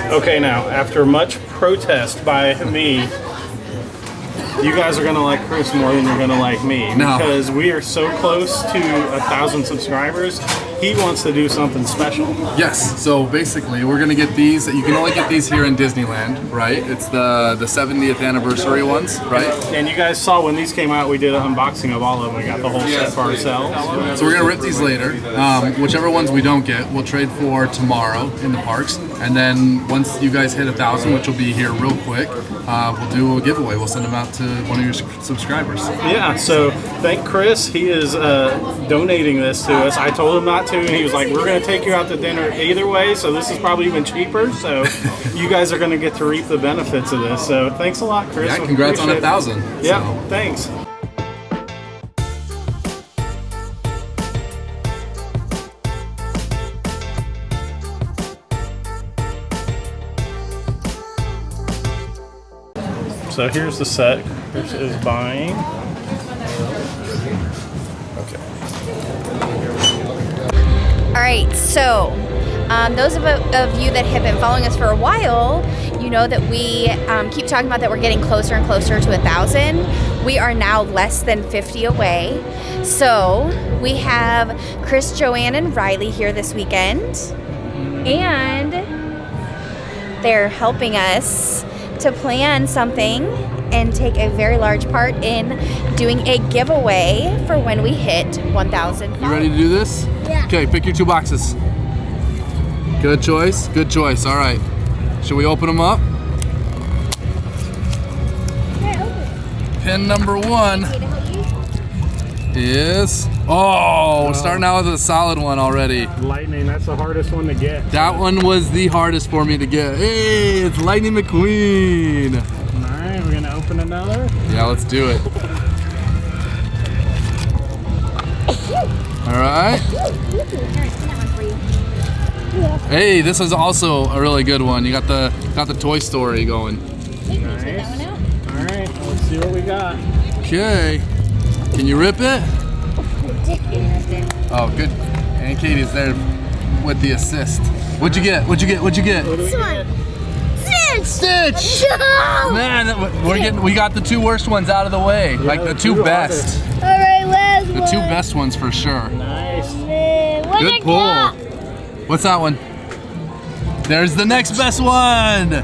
Okay, now, after much protest by me, you guys are gonna like Chris more than you're gonna like me. No. Because we are so close to 1,000 subscribers, he wants to do something special. Yes, so basically we're gonna get these. You can only get these here in Disneyland, right? It's the 70th anniversary ones, right? And you guys saw when these came out, we did an unboxing of all of them. We got the whole set for ourselves. So we're gonna rip these later. Whichever ones we don't get, we'll trade for tomorrow in the parks. And then once you guys hit 1,000, which will be here real quick, we'll do a giveaway. We'll send them out to one of your subscribers. Yeah, so thank Chris. He is donating this to us. I told him not to, and he was like, we're going to take you out to dinner either way, so this is probably even cheaper. So you guys are going to get to reap the benefits of this. So thanks a lot, Chris. Yeah, congrats on 1,000. Yeah, thanks. So here's the set Chris is buying. Okay. All right, so those of you that have been following us for a while, you know that we keep talking about that we're getting closer and closer to 1,000. We are now less than 50 away. So we have Chris, Joanne, and Riley here this weekend. And they're helping us to plan something and take a very large part in doing a giveaway for when we hit 1,000. You ready to do this? Yeah. Okay, pick your 2 boxes. Good choice, good choice. All right. Should we open them up? Pin number 1 is, we're starting out with a solid one already. Lightning, that's the hardest one to get. That one was the hardest for me to get. Hey, it's Lightning McQueen. All right, we're gonna open another. Yeah, let's do it. All right. Hey, this is also a really good one. You got the Toy Story going. Nice. All right, let's see what we got. Okay. Can you rip it? Oh, good. And Katie's there with the assist. What'd you get? What'd you get? What'd you get? This one. Stitch! No! Man, we got the 2 worst ones out of the way. Yeah, like the 2 best. All right, last The 2 best ones for sure. Nice. What Good I pull. got? What's that one? There's the next best one.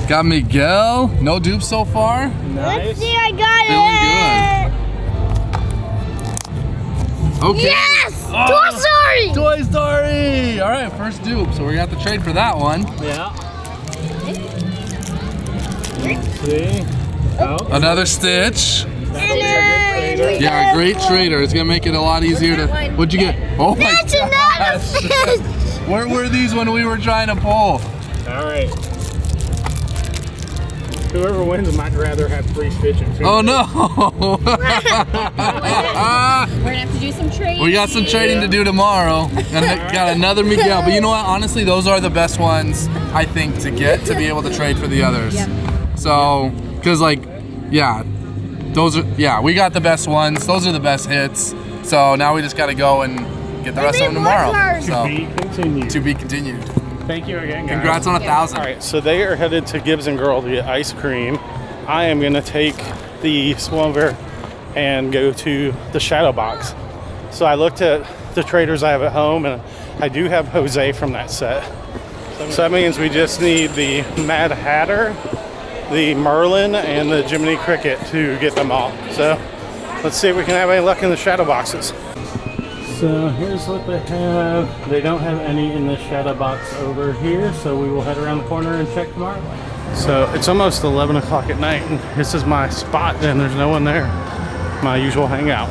Got Miguel. No dupes so far. Let's see, I got Feeling good. Okay. Yes! Oh, Toy Story! Toy Story! All right, first dupe. So we're gonna have to trade for that one. Yeah. Let's see. Oh. Another Stitch. And Yeah, great trader. It's gonna make it a lot easier to. What'd you get? Oh my that's another gosh! fish! Where were these when we were trying to pull? All right. Whoever wins might rather have free stitching. Oh no! We're gonna have to do some trading. We got some trading to do tomorrow, and I got another Miguel. But you know what? Honestly, those are the best ones I think to get to be able to trade for the others. Yep. So, cause like, yeah, those are we got the best ones. Those are the best hits. So now we just got to go and get the rest of them tomorrow. So To be continued. to be continued. Thank you again, guys. Congrats on 1,000. All right, so they are headed to Gibbs and Girl to get ice cream. I am gonna take the Swimmer and go to the Shadow Box. So I looked at the traders I have at home, and I do have Jose from that set. So that means we just need the Mad Hatter, the Merlin, and the Jiminy Cricket to get them all. So let's see if we can have any luck in the Shadow Boxes. So here's what they have. They don't have any in the Shadow Box over here, so we will head around the corner and check tomorrow. So it's almost 11 o'clock at night, and this is my spot, and there's no one there. My usual hangout.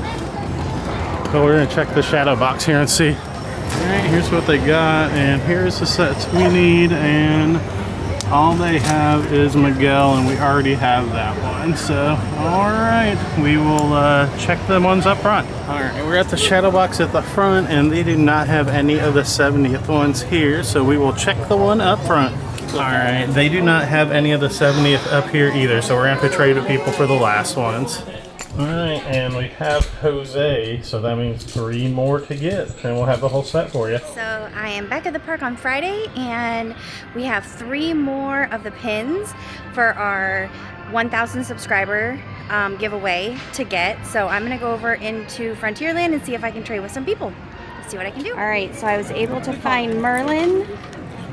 So we're gonna check the Shadow Box here and see. All right, here's what they got, and here's the sets we need, and all they have is Miguel, and we already have that one. So, all right, we will check the ones up front. All right, we're at the Shadow Box at the front, and they do not have any of the 70th ones here, so we will check the one up front. All right, they do not have any of the 70th up here either, so we're gonna have to trade with people for the last ones. All right, and we have Jose, so that means 3 more to get, and we'll have the whole set for you. So I am back at the park on Friday, and we have 3 more of the pins for our 1,000 subscriber giveaway to get. So I'm gonna go over into Frontierland and see if I can trade with some people. Let's see what I can do. All right, so I was able to find Merlin,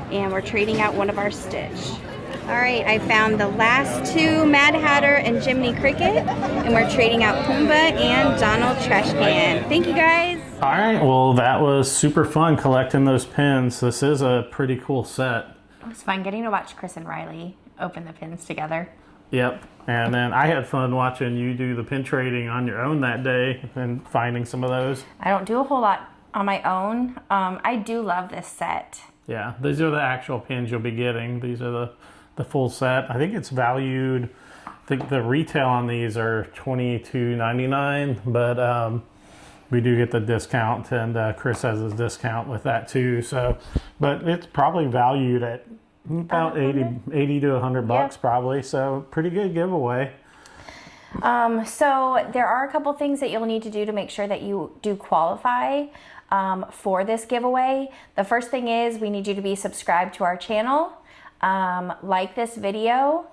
and we're trading out one of our Stitch. All right, I found the last 2 Mad Hatter and Jiminy Cricket, and we're trading out Pumbaa and Donald Trash Can. Thank you, guys. All right, well, that was super fun collecting those pins. This is a pretty cool set. It was fun getting to watch Chris and Riley open the pins together. Yep, and then I had fun watching you do the pin trading on your own that day and finding some of those. I don't do a whole lot on my own. I do love this set. Yeah, these are the actual pins you'll be getting. These are the full set. I think it's valued, I think the retail on these are $22.99, but we do get the discount, and Chris has his discount with that too. So, but it's probably valued at about 80 to 100 bucks probably. So pretty good giveaway. So there are a couple things that you'll need to do to make sure that you do qualify for this giveaway. The first thing is we need you to be subscribed to our channel, like this video,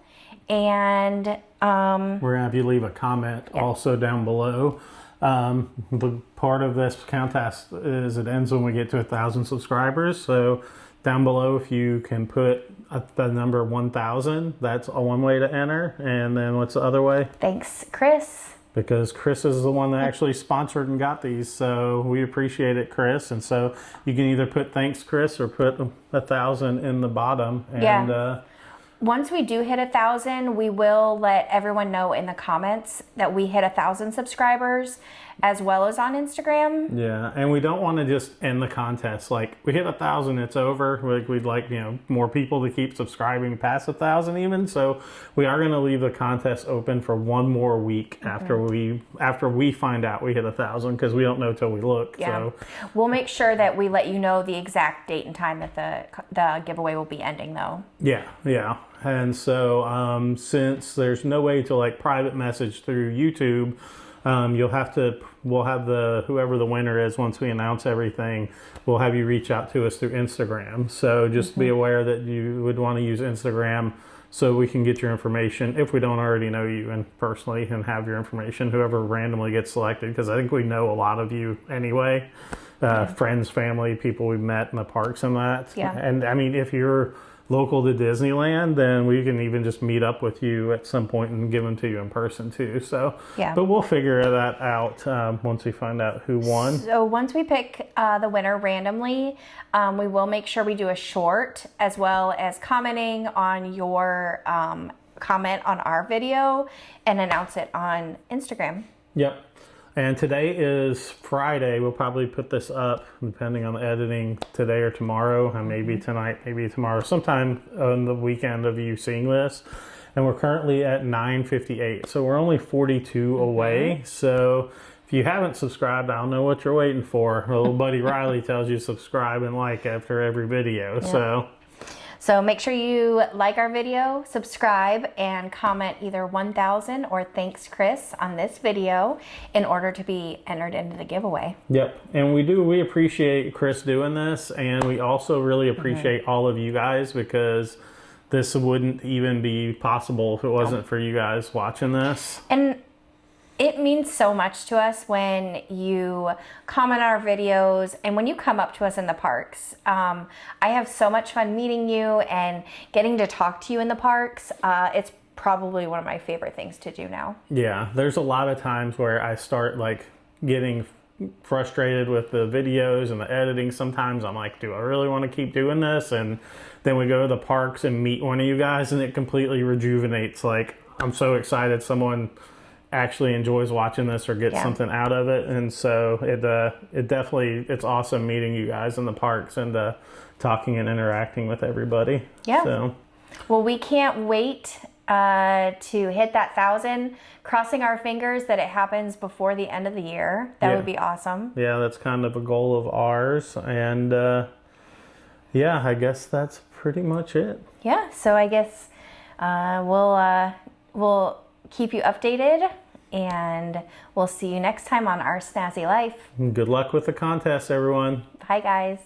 and we're gonna have you leave a comment also down below. The part of this contest is it ends when we get to 1,000 subscribers. So down below, if you can put the number 1,000, that's one way to enter. And then what's the other way? Thanks, Chris. Because Chris is the one that actually sponsored and got these, so we appreciate it, Chris. And so you can either put thanks, Chris, or put 1,000 in the bottom. And once we do hit 1,000, we will let everyone know in the comments that we hit 1,000 subscribers, as well as on Instagram. Yeah, and we don't want to just end the contest like we hit 1,000, it's over. We'd like, more people to keep subscribing past 1,000 even. So we are going to leave the contest open for 1 more week after we find out we hit 1,000, because we don't know till we look. Yeah, so we'll make sure that we let you know the exact date and time that the giveaway will be ending, though. Yeah. And so since there's no way to like private message through YouTube, we'll have whoever the winner is, once we announce everything, we'll have you reach out to us through Instagram. So just be aware that you would want to use Instagram so we can get your information if we don't already know you and personally and have your information, whoever randomly gets selected, because I think we know a lot of you anyway, friends, family, people we've met in the parks and that. Yeah. And I mean, if you're local to Disneyland, then we can even just meet up with you at some point and give them to you in person too. So, but we'll figure that out once we find out who won. So once we pick the winner randomly, we will make sure we do a short, as well as commenting on your comment on our video, and announce it on Instagram. Yep. And today is Friday. We'll probably put this up, depending on the editing, today or tomorrow, and maybe tonight, maybe tomorrow, sometime on the weekend of you seeing this. And we're currently at 9:58, so we're only 42 away. So if you haven't subscribed, I don't know what you're waiting for. Little buddy Riley tells you to subscribe and like after every video. So make sure you like our video, subscribe, and comment either 1,000 or thanks, Chris, on this video in order to be entered into the giveaway. Yep. And we appreciate Chris doing this, and we also really appreciate all of you guys, because this wouldn't even be possible if it wasn't for you guys watching this. And it means so much to us when you comment on our videos and when you come up to us in the parks. I have so much fun meeting you and getting to talk to you in the parks. It's probably one of my favorite things to do now. Yeah, there's a lot of times where I start like getting frustrated with the videos and the editing. Sometimes I'm like, do I really want to keep doing this? And then we go to the parks and meet one of you guys, and it completely rejuvenates. Like, I'm so excited someone actually enjoys watching this or gets something out of it. And so it's awesome meeting you guys in the parks and talking and interacting with everybody. So well, we can't wait to hit that 1,000, crossing our fingers that it happens before the end of the year. That would be awesome. That's kind of a goal of ours. And I guess that's pretty much it. So I guess we'll keep you updated And we'll see you next time on Our Snazzy Life. Good luck with the contest, everyone. Bye, guys.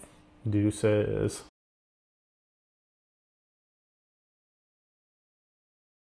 Deuces.